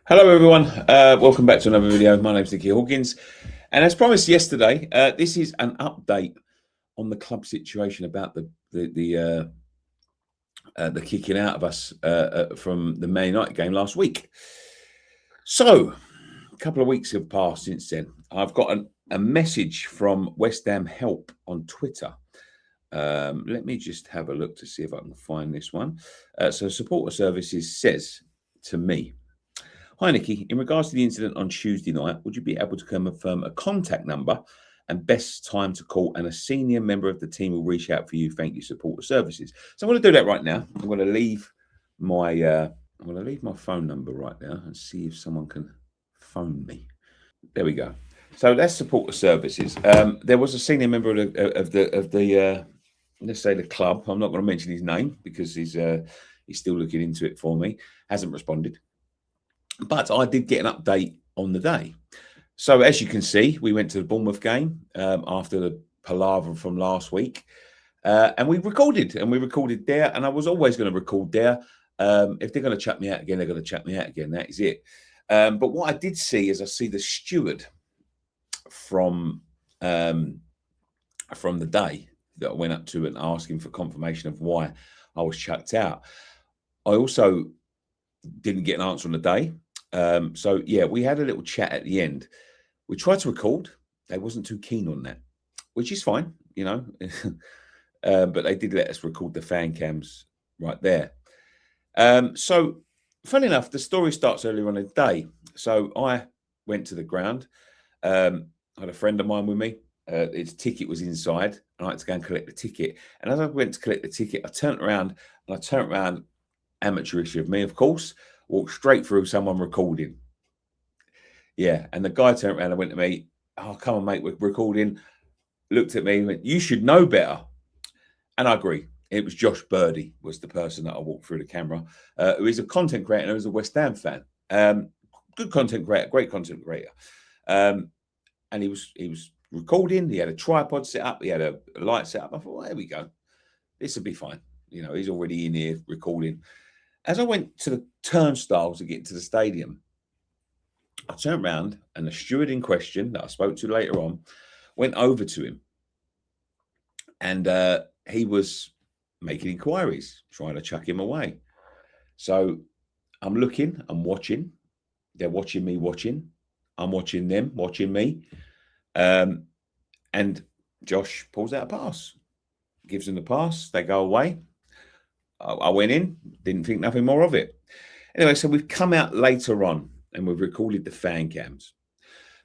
Hello everyone, welcome back to another video. My name's Nicky Hawkins, and as promised yesterday, this is an update on the club situation about the kicking out of us from the Man United game last week. So, a couple of weeks have passed since then. I've got a message from West Ham Help on Twitter. Let me just have a look to see if I can find this one. So, Supporter Services says to me, "Hi, Nicky. In regards to the incident on Tuesday night, would you be able to confirm a contact number and best time to call, and a senior member of the team will reach out for you? Thank you, Supporter Services." So I'm going to do that right now. I'm going to leave my phone number right now and see if someone can phone me. There we go. So that's Supporter Services. There was a senior member of the let's say the club. I'm not going to mention his name because he's still looking into it for me. Hasn't responded. But I did get an update on the day. So as you can see, we went to the Bournemouth game after the palaver from last week. And we recorded there. And I was always going to record there. If they're going to chuck me out again, they're going to chuck me out again. That is it. But what I did see is I see the steward from the day that I went up to and asking for confirmation of why I was chucked out. I also didn't get an answer on the day. So yeah, we had a little chat at the end. We tried to record. They wasn't too keen on that, which is fine, you know. But they did let us record the fan cams right there. So funny enough, the story starts earlier on in the day. So I went to the ground. I had a friend of mine with me. His ticket was inside. I had to go and collect the ticket. And as I went to collect the ticket, I turned around, amateurish of me, of course, walked straight through someone recording. Yeah, and the guy turned around and went to me, "Oh, come on, mate, we're recording." Looked at me and went, "You should know better." And I agree. It was Josh Birdie was the person that I walked through the camera, who is a content creator and who is a West Ham fan. Good content creator, great content creator. And he was recording. He had a tripod set up. He had a light set up. I thought, well, there we go. This will be fine. You know, he's already in here recording. As I went to the turnstiles to get into the stadium, I turned around and the steward in question that I spoke to later on went over to him. And he was making inquiries, trying to chuck him away. So I'm looking, I'm watching. They're watching me watching. I'm watching them watching me. And Josh pulls out a pass, gives them the pass. They go away. I went in, didn't think nothing more of it. Anyway, so we've come out later on and we've recorded the fan cams.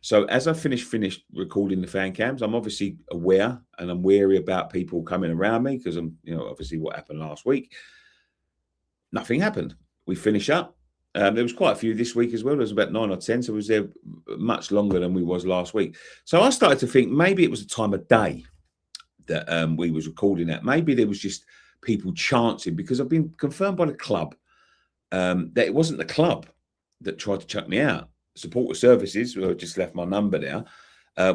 So as I finished recording the fan cams, I'm obviously aware and I'm wary about people coming around me because I'm, you know, obviously what happened last week. Nothing happened. We finish up. There was quite a few this week as well. There was about 9 or 10. So we was there much longer than we was last week. So I started to think maybe it was the time of day that we was recording at. Maybe there was just people chancing, because I've been confirmed by the club that it wasn't the club that tried to chuck me out. Supporter Services, who have just left my number there,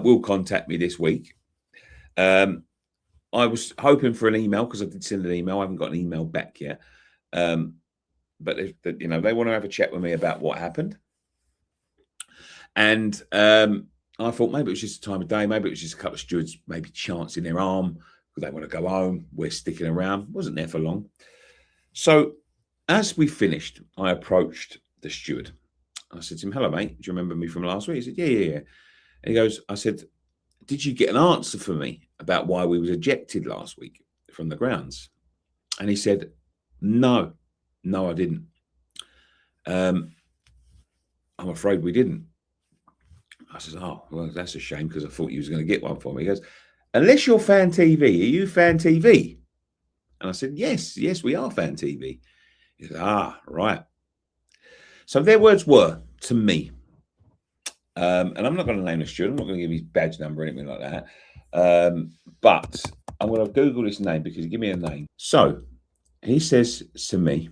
will contact me this week. I was hoping for an email because I did send an email. I haven't got an email back yet. But you know, they want to have a chat with me about what happened. And I thought maybe it was just a time of day. Maybe it was just a couple of stewards maybe chancing their arm because they want to go home. We're sticking around. Wasn't there for long. So as we finished, I approached the steward. I said to him, "Hello, mate. Do you remember me from last week?" He said, "Yeah. And he goes, I said, "Did you get an answer for me about why we was ejected last week from the grounds?" And he said, No, I didn't. I'm afraid we didn't. I said, "Oh, well, that's a shame because I thought you was going to get one for me." He goes, "Unless you're Fan TV, are you Fan TV?" And I said, yes, we are Fan TV. He said, "Ah, right." So their words were to me, and I'm not going to name the steward. I'm not going to give his badge number or anything like that. But I'm going to Google this name because he gave me a name. So he says to me,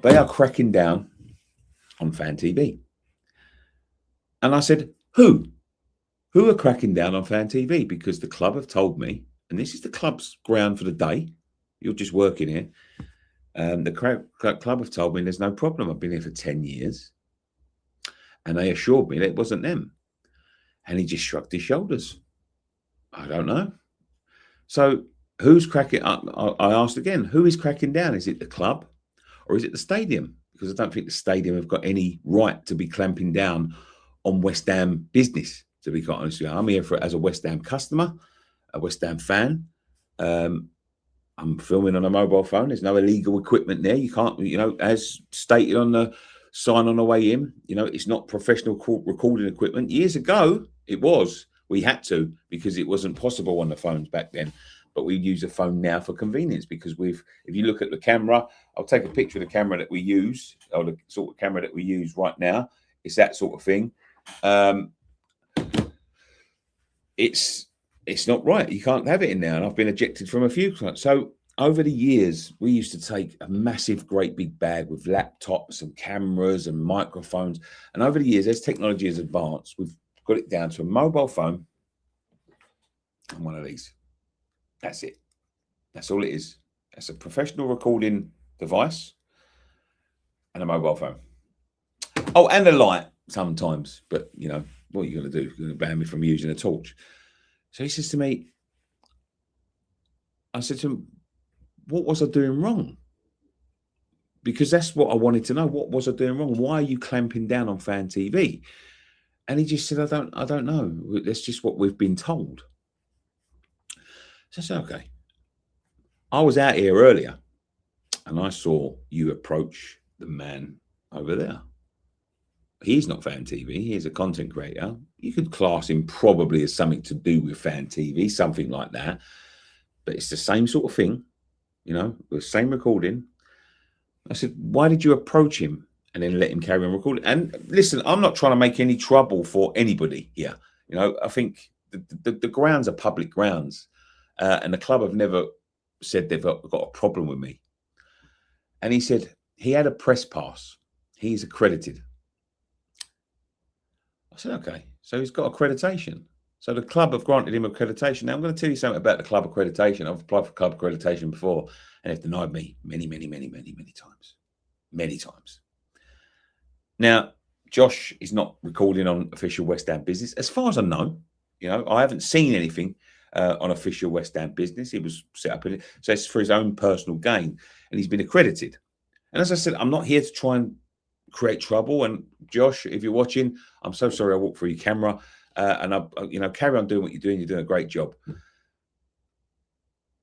"They are cracking down on Fan TV." And I said, "Who? Who are cracking down on Fan TV?" Because the club have told me, and this is the club's ground for the day. You're just working here. The club have told me there's no problem. I've been here for 10 years. And they assured me that it wasn't them. And he just shrugged his shoulders. I don't know. So who's cracking up? I asked again, who is cracking down? Is it the club or is it the stadium? Because I don't think the stadium have got any right to be clamping down on West Ham business, to be quite honest with you. I'm here as a West Ham customer, a West Ham fan. I'm filming on a mobile phone. There's no illegal equipment there. You can't, as stated on the sign on the way in, it's not professional recording equipment. Years ago, it was. We had to, because it wasn't possible on the phones back then. But we use a phone now for convenience, because if you look at the camera, I'll take a picture of the camera that we use, or the sort of camera that we use right now. It's that sort of thing. It's not right. You can't have it in there. And I've been ejected from a few clients. So over the years, we used to take a massive, great big bag with laptops and cameras and microphones. And over the years, as technology has advanced, we've got it down to a mobile phone and one of these. That's it. That's all it is. It's a professional recording device and a mobile phone. Oh, and a light sometimes. But, what are you going to do? You're going to ban me from using a torch. So he says to me, I said to him, what was I doing wrong? Because that's what I wanted to know. What was I doing wrong? Why are you clamping down on Fan TV? And he just said, I don't know. That's just what we've been told. So I said, okay. I was out here earlier and I saw you approach the man over there. He's not Fan TV. He's a content creator. You could class him probably as something to do with Fan TV, something like that. But it's the same sort of thing, the same recording. I said, why did you approach him and then let him carry on recording? And listen, I'm not trying to make any trouble for anybody here. I think the grounds are public grounds. And the club have never said they've got a problem with me. And he said he had a press pass. He's accredited. I said, okay, so he's got accreditation. So the club have granted him accreditation. Now, I'm going to tell you something about the club accreditation. I've applied for club accreditation before, and they've denied me many times. Many times. Now, Josh is not recording on official West Ham business. As far as I know, I haven't seen anything on official West Ham business. He was set up in it. So it's for his own personal gain, and he's been accredited. And as I said, I'm not here to try and create trouble. And Josh, if you're watching, I'm so sorry I walked through your camera. And I, carry on doing what you're doing. You're doing a great job.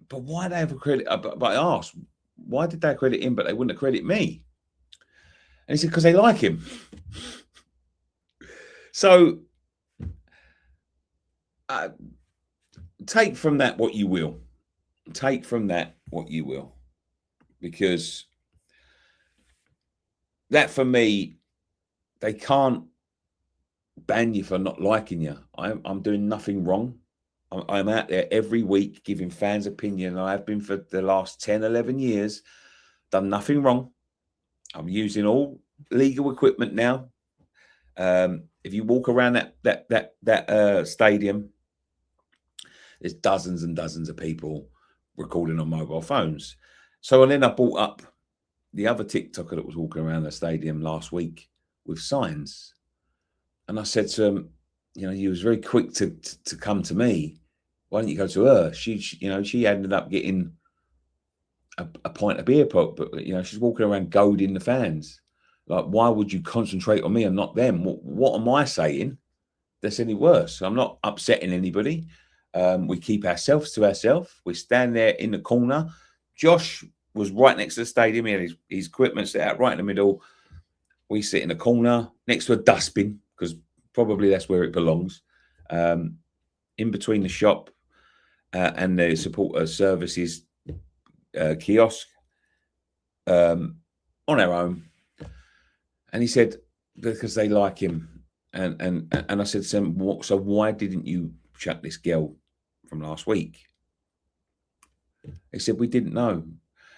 But why they have accredited? But I asked, why did they accredit him, but they wouldn't accredit me? And he said, because they like him. So take from that what you will. Take from that what you will. Because that, for me, they can't ban you for not liking you. I'm doing nothing wrong. I'm out there every week giving fans opinion. I have been for the last 10, 11 years. Done nothing wrong. I'm using all legal equipment now. If you walk around that stadium, there's dozens and dozens of people recording on mobile phones. So then I brought up the other TikToker that was walking around the stadium last week with signs. And I said to him, he was very quick to come to me. Why don't you go to her? She ended up getting a pint of beer pop, but she's walking around goading the fans. Like, why would you concentrate on me and not them? What am I saying that's any worse? I'm not upsetting anybody. We keep ourselves to ourselves. We stand there in the corner. Josh was right next to the stadium. He had his equipment set out right in the middle. We sit in the corner next to a dustbin, because probably that's where it belongs, in between the shop and the supporter services kiosk, on our own. And he said, because they like him. And I said to him, so why didn't you chuck this girl from last week? He said, we didn't know.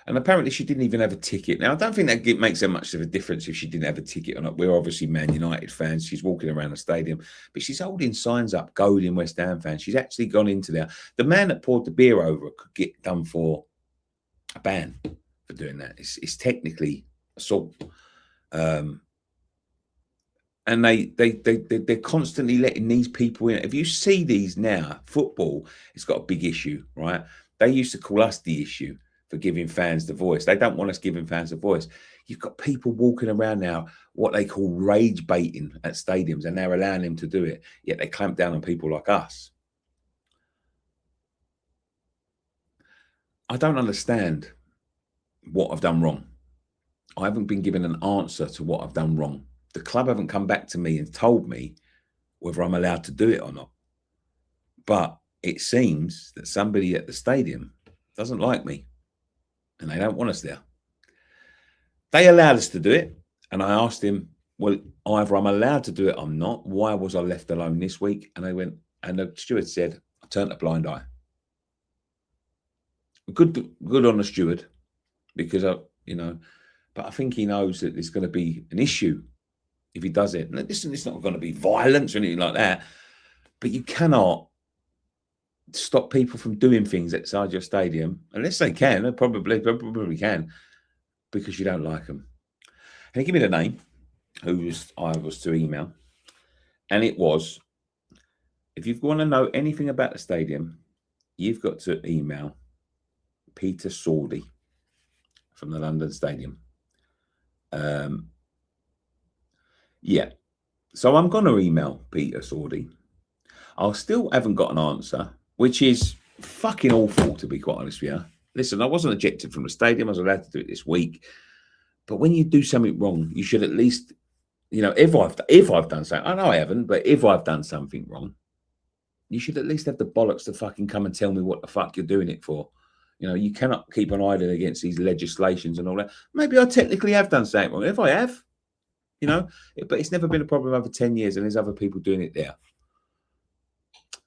And apparently she didn't even have a ticket. Now, I don't think that makes that much of a difference if she didn't have a ticket or not. We're obviously Man United fans. She's walking around the stadium, but she's holding signs up, goading West Ham fans. She's actually gone into there. The man that poured the beer over could get done for a ban for doing that. It's technically assault. And they're constantly letting these people in. If you see these now, football, it's got a big issue, right? They used to call us the issue for giving fans the voice. They don't want us giving fans a voice. You've got people walking around now, what they call rage baiting at stadiums, and they're allowing them to do it. Yet they clamp down on people like us. I don't understand what I've done wrong. I haven't been given an answer to what I've done wrong. The club haven't come back to me and told me whether I'm allowed to do it or not. But it seems that somebody at the stadium doesn't like me and they don't want us there. They allowed us to do it. And I asked him, well, either I'm allowed to do it or I'm not. Why was I left alone this week? And the steward said, I turned a blind eye. Good on the steward, because but I think he knows that there's going to be an issue if he does it. And listen, it's not going to be violence or anything like that, but you cannot stop people from doing things outside your stadium unless they can. They probably can, because you don't like them. And he gave me the name I was to email, and it was, if you want to know anything about the stadium, you've got to email Peter Sordy from the London Stadium. Yeah, so I'm going to email Peter Sordy. I still haven't got an answer, which is fucking awful, to be quite honest with you. Listen, I wasn't ejected from the stadium. I was allowed to do it this week. But when you do something wrong, you should at least, if I've done something, I know I haven't, but if I've done something wrong, you should at least have the bollocks to fucking come and tell me what the fuck you're doing it for. You cannot keep an eye against these legislations and all that. Maybe I technically have done something wrong. If I have, but it's never been a problem over 10 years and there's other people doing it there.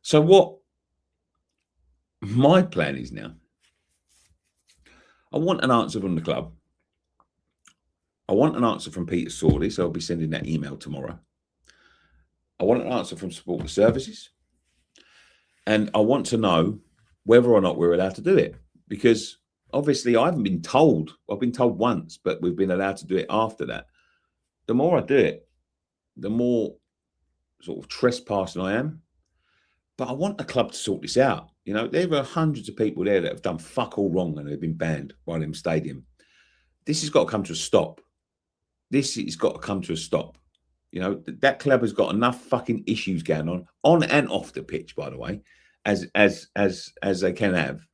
So what my plan is now, I want an answer from the club. I want an answer from Peter Sordy, so I'll be sending that email tomorrow. I want an answer from Support Services. And I want to know whether or not we're allowed to do it. Because obviously I haven't been told. I've been told once, but we've been allowed to do it after that. The more I do it, the more sort of trespassing I am. But I want the club to sort this out. There are hundreds of people there that have done fuck all wrong and they've been banned by them stadium. This has got to come to a stop. This has got to come to a stop. That club has got enough fucking issues going on and off the pitch, by the way, as they can have.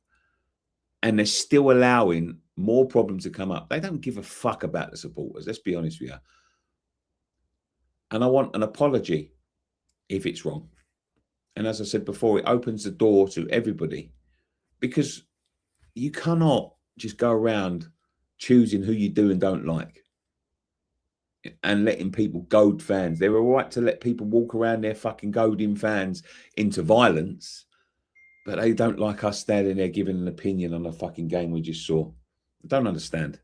And they're still allowing more problems to come up. They don't give a fuck about the supporters. Let's be honest with you. And I want an apology if it's wrong. And as I said before, it opens the door to everybody, because you cannot just go around choosing who you do and don't like and letting people goad fans. They're all right to let people walk around there fucking goading fans into violence, but they don't like us standing there giving an opinion on the fucking game we just saw. I don't understand.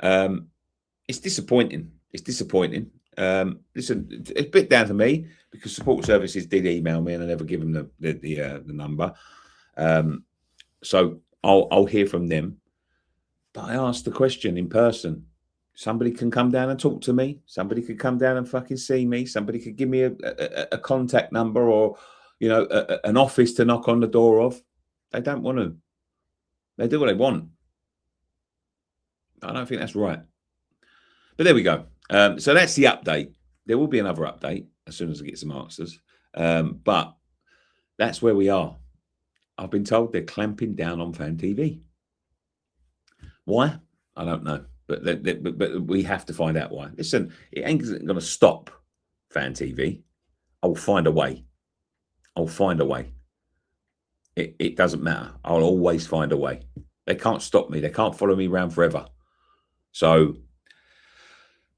It's disappointing. It's disappointing. Listen, it's a bit down to me, because Support Services did email me and I never give them the number. So I'll hear from them. But I asked the question in person. Somebody can come down and talk to me. Somebody could come down and fucking see me. Somebody could give me a contact number or, an office to knock on the door of. They don't want to. They do what they want. I don't think that's right. But there we go. So that's the update. There will be another update as soon as I get some answers. But that's where we are. I've been told they're clamping down on Fan TV. Why? I don't know. But we have to find out why. Listen, it ain't going to stop Fan TV. I'll find a way. I'll find a way. It doesn't matter. I'll always find a way. They can't stop me. They can't follow me around forever. So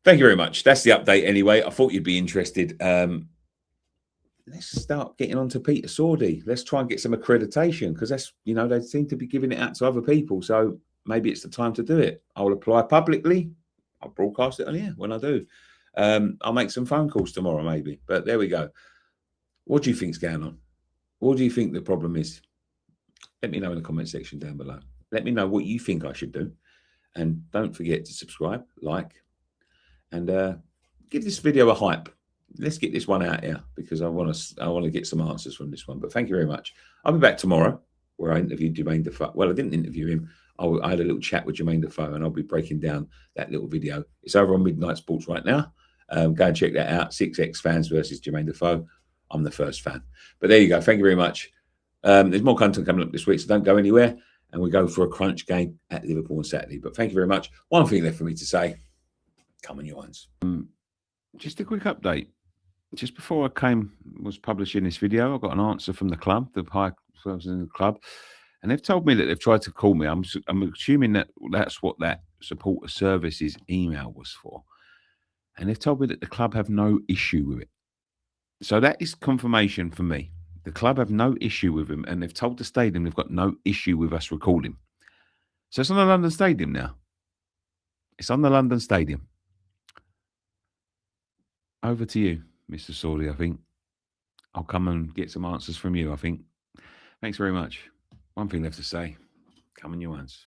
thank you very much. That's the update anyway. I thought you'd be interested. Let's start getting on to Peter Sordy. Let's try and get some accreditation, because that's, they seem to be giving it out to other people. So maybe it's the time to do it. I'll apply publicly. I'll broadcast it on here when I do. I'll make some phone calls tomorrow maybe. But there we go. What do you think's going on? What do you think the problem is? Let me know in the comment section down below. Let me know what you think I should do. And don't forget to subscribe, like, and give this video a hype. Let's get this one out here because I want to get some answers from this one. But thank you very much. I'll be back tomorrow where I interviewed Jermaine Defoe. Well, I didn't interview him. I had a little chat with Jermaine Defoe, and I'll be breaking down that little video. It's over on Midnight Sports right now. Go and check that out. 6X fans versus Jermaine Defoe. I'm the first fan. But there you go. Thank you very much. There's more content coming up this week, so don't go anywhere. And we go for a crunch game at Liverpool on Saturday. But thank you very much. One thing left for me to say. Come on, you ones. Just a quick update. Just before I was publishing this video, I got an answer from the club, the high officials in the club, and they've told me that they've tried to call me. I'm assuming that that's what that support services email was for, and they've told me that the club have no issue with it. So that is confirmation for me. The club have no issue with him, and they've told the stadium they've got no issue with us recording. So it's on the London Stadium now. It's on the London Stadium. Over to you, Mr. Sawley, I think. I'll come and get some answers from you, I think. Thanks very much. One thing left to say. Come on, you ones.